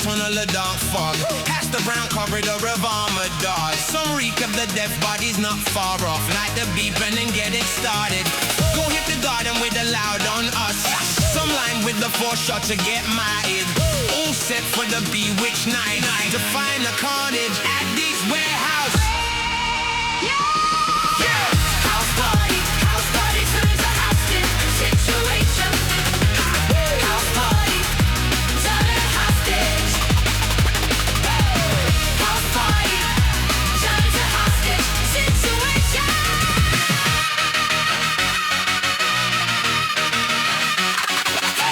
tunnel of dark fog. Past the brown corridor of armored doors. Some reek of the deaf bodies not far off. Light the beep and then get it started. Go hit the garden with the loud on us. Some line with the 4 shot to get mighted. All set for the bewitched night. To find the carnage at this warehouse. House party turns a hostage situation. House party, turn a hostage. House party, turns a hostage situation.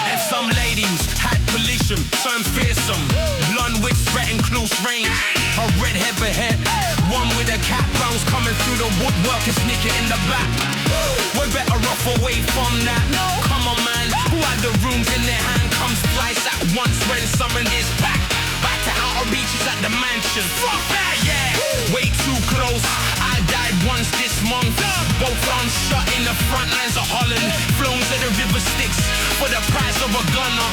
And some ladies had pollution, turned fearsome. Blonde with spread and close range. A red head for head. One with a cat bounce coming through the woodwork and sneak it in the back. We're better off away from that. Come on, man. Who had the rooms in their hand? Comes twice at once when someone is back. Back to outer beaches at the mansion. Fuck that, yeah. Way too close. I died once this month. Both arms shut in the front lines of Holland. Flown to the river Styx for the price of a gunner.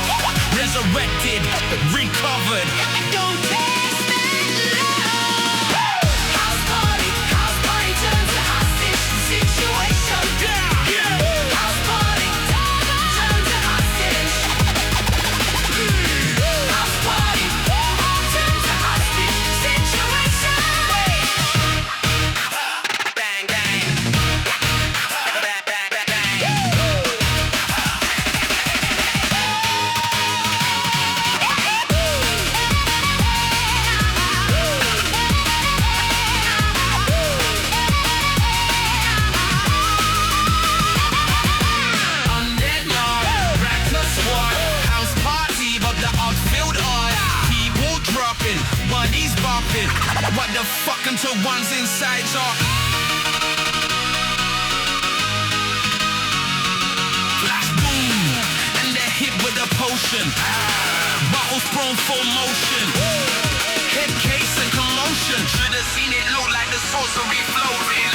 Resurrected, recovered. Don't test that love. House party turns a hostage situation. House party turns a hostage. House party turns a hostage situation. Bang, bang. Bang, bang, bang, bang. Undead lord, reckless squad. House party, but the outfield odd. People dropping, bodies bopping. What the fuck until one's inside are. Flash boom, and they're hit with a potion. Bottles thrown full motion. Head case and commotion. Should've seen it look like the sorcery floating.